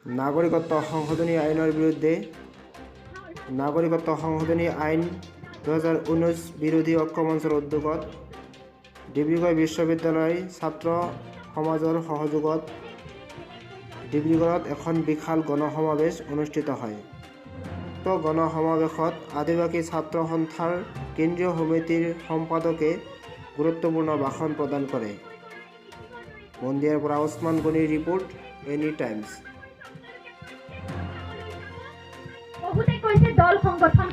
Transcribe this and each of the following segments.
নাগৰিকত্ব সংশোধনী আইনৰ বিৰুদ্ধে নাগৰিকত্ব সংশোধনী আইন 2019 বিৰোধী ঐক্য মঞ্চৰ উদ্যোগত ডিব্ৰুগড় বিশ্ববিদ্যালয় ছাত্ৰ সমাজৰ সহযোগত ডিব্ৰুগড়ত এখন বিশাল গণসমাৱেশ অনুষ্ঠিত হয়। গণসমাৱেশত আদিবাসী ছাত্ৰ সন্থাৰ কেন্দ্ৰীয় সমিতিৰ সম্পাদকে গুৰুত্বপূৰ্ণ ভাষণ প্ৰদান কৰে। মন্দিয়াৰ পৰা ওছমান গনিৰ ৰিপৰ্ট, এনি টাইমছ। বহুতে কৈছে দল সংগঠন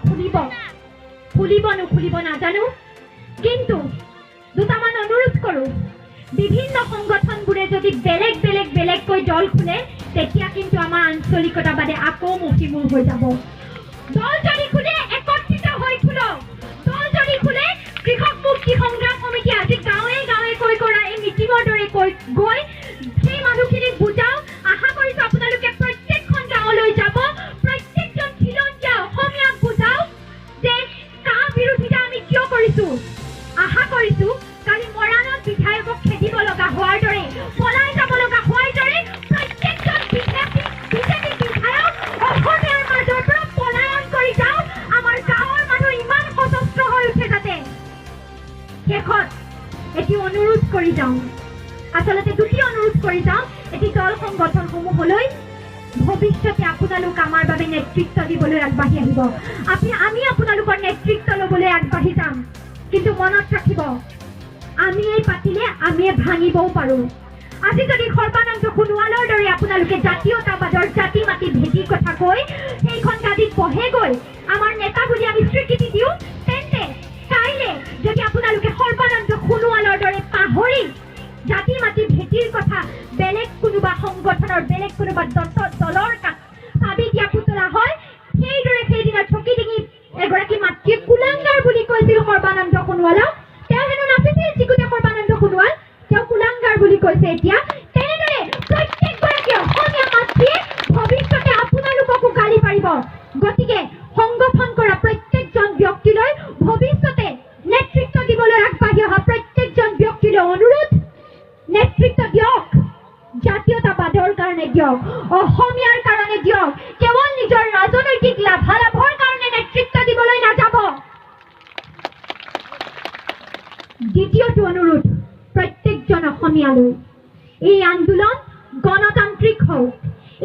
খুলিব নাজানো, কিন্তু দুটামান অনুৰোধ কৰোঁ, বিভিন্ন সংগঠনবোৰে যদি বেলেগকৈ দল খোলে তেতিয়া কিন্তু আমাৰ আঞ্চলিকতাবাদে আকৌ মষিমূৰ হৈ যাব। দল যদি খোলে একত্ৰিত হৈ খোলক। দল যদি খোলে কৃষক মুক্তি সংগ্ৰাম সমিতি আজি গাঁৱে কৈ কৰা এই মিটিঙৰ দৰে গৈ সেই মানুহখিনিক বুজাওক। আশা কৰিছোঁ আপোনালোকে প্ৰত্যেকখন গাঁৱলৈ যাব, প্ৰত্যেকজন খিলঞ্জীয়া অসমীয়াক বুজাওক যে কা বিৰোধিতা আমি কিয় কৰিছোঁ। আশা কৰিছোঁ কালি মৰাণত বিধায়কক খেদিব লগা হোৱাৰ দৰে, পলাই যাব লগা হোৱাৰ দৰে প্ৰত্যেকজন বিজেপি বিধায়ক অসমীয়াৰ মাজৰ পৰা পলায়ন কৰি যাওক। আমাৰ গাঁৱৰ মানুহ ইমান সচেষ্ট হৈ উঠে যাতে। শেষত এটি অনুৰোধ কৰি যাওঁ, আচলতে দুটি অনুৰোধ কৰি যাওঁ। এটি দল সংগঠনসমূহলৈ ভৱিষ্যতে আপোনালোক আমাৰ বাবে নেতৃত্ব দিবলৈ আগবাঢ়ি আহিব। আমি আপোনালোকৰ নেতৃত্ব ল'বলৈ আগবাঢ়ি যাম, কিন্তু মনত ৰাখিব আমিয়ে পাতিলে আমিয়ে ভাঙিবও পাৰোঁ। আজি যদি সৰ্বানন্দ সোণোৱালৰ দৰে আপোনালোকে জাতীয়তাবাদৰ জাতি মাতি ভেটিৰ কথা কৈ সেইখন গাদীত বহেগৈ আমাৰ নেতা বুলি আমি স্বীকৃতি দিওঁ, তেন্তে কাইলৈ যদি আপোনালোকে সৰ্বানন্দ সোণোৱালৰ দৰে পাহৰি জাতি মাতি ভেটিৰ কথা বেলেগ কোনোবা সংগঠনৰ বেলেগ কোনোবা দলৰ চাবি দিয়া পুতলা হয়, সেইদৰে সেইদিনা চকী ডিঙি এগৰাকী মাতৃয়ে কুলাংগাৰ বুলি কৈছিল সৰ্বানন্দ সোণোৱালক। তেওঁ হেনো নাচিছিল চিকুতে সৰ্বানন্দ সোণোৱাল, তেওঁ কুলাংগাৰ বুলি কৈছে এতিয়া। তেনেদৰে প্ৰত্যেকগৰাকী অসমীয়া মাতৃয়ে ভৱিষ্যতে আপোনালোককো গালি পাৰিব। গতিকে সংগঠন কৰা প্ৰত্যেকজন ব্যক্তিলৈ ভৱিষ্যতে নেতৃত্ব দিবলৈ আগবাঢ়ি অহা প্ৰত্যেকজন ব্যক্তিলৈ অনুৰোধ, নেতৃত্ব দিয়ক। জাতীয়তাবাদৰ কাৰণে দিয়ক, অসমীয়াৰ কাৰণে দিয়ক। কেৱল নিজৰ ৰাজনৈতিক লাভালাভৰ কাৰণে নেতৃত্ব দিবলৈ নাযাব। দ্বিতীয়টো অনুৰোধ প্ৰত্যেকজন অসমীয়ালৈ, এই আন্দোলন গণতান্ত্ৰিক হওক,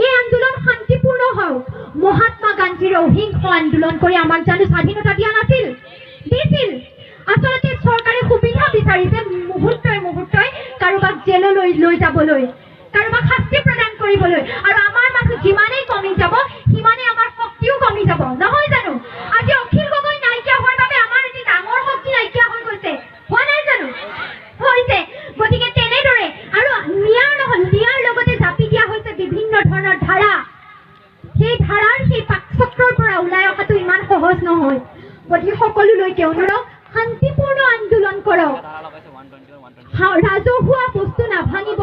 এই আন্দোলন শান্তিপূৰ্ণ হওক। মহাত্মা গান্ধীৰ অহিংস আন্দোলন কৰি আমাক জানো স্বাধীনতা দিয়া নাছিল? দিছিল। আচলতে চৰকাৰে সুবিধা বিচাৰিছে মুহূৰ্তই কাৰোবাক জেললৈ লৈ যাবলৈ, কাৰোবাক শাস্তি প্ৰদান কৰিবলৈ, আৰু আমাৰ মানুহ যিমানেই কমি যাব সিমানেই আমাৰ শক্তিও কমি যাব, নহয় জানো? আজি অখিল গগৈ নাইকিয়া হোৱাৰ বাবে আমাৰ এটি ডাঙৰ শক্তি নাইকিয়া হৈ গৈছে, হোৱা নাই জানো? হৈছে। গতিকে তেনেদৰে আৰু নিয়াৰ লগতে জাপি দিয়া হৈছে বিভিন্ন ধৰণৰ ধাৰা। সেই ধাৰাৰ সেই পাকচক্ৰৰ পৰা ওলাই অহাটো ইমান সহজ নহয়। গতিকে সকলোলৈকে অনুৰোধ, শান্তিপূৰ্ণ আন্দোলন কৰক, ৰাজহুৱা বস্তু নাভাঙিব,